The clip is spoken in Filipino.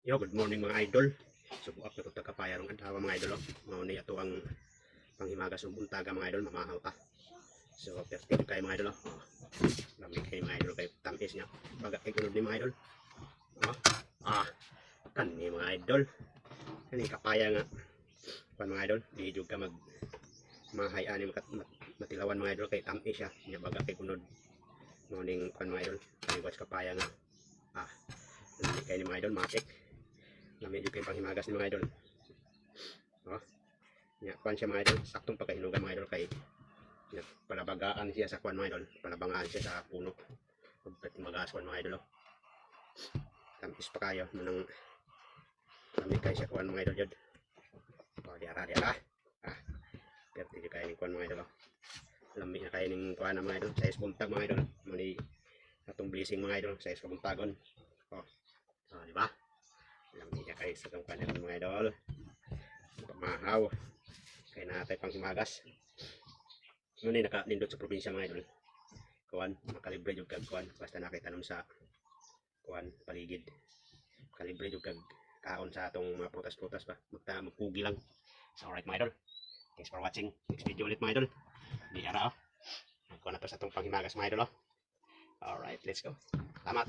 Yo, good morning mga idol. Subuak na ito kapayarong adhawa mga idol. Mauni ato ang panghimagas ng buntaga mga idol, mamahaw ta. So, pertin kayo mga idol. Lamig kayo mga idol, kayo tamis niya. Baga kayo kunod ni mga idol. Kani mga idol. Kani kapaya nga. Pan mga idol, di juga mag mahay ani matilawan mga idol, kay tamis siya. Nya baga kayo kunod. Morning pan mga idol. Kani was kapaya nga. Lamig kayo ni mga idol, matik. Lamig yung panghimagas ni mga idol. Kuan siya mga idol, saktong pagkahinugan mga idol, kay palabagaan siya sa kuan mga idol, palabangaan siya sa puno. Pagkatimagas kuan mga idol. Tamis pa kayo nang lamig kayo siya kuan mga idol jud. Diara. Pero di kayo ning kuan mga idol. Lamig na kayo ning kuan mga idol, sa buntag mga idol. Muni atong blessing mga idol sa buntagon. Di ba? Lamig na kayo sa itong kanan mga idol. Pamahaw. Kaya natay pang himagas. Ngunit nakalindot sa probinsya mga idol. Kuan, makalibre yung kag kuan. Basta nakitanom sa kuan, paligid. Kalibre yung kag kaon sa atong mga prutas-prutas pa. Magpugi lang. So alright mga idol. Thanks for watching. Next video ulit mga idol. Di ara. Kuan na to sa atong panghimagas mga idol. Alright, let's go. Salamat.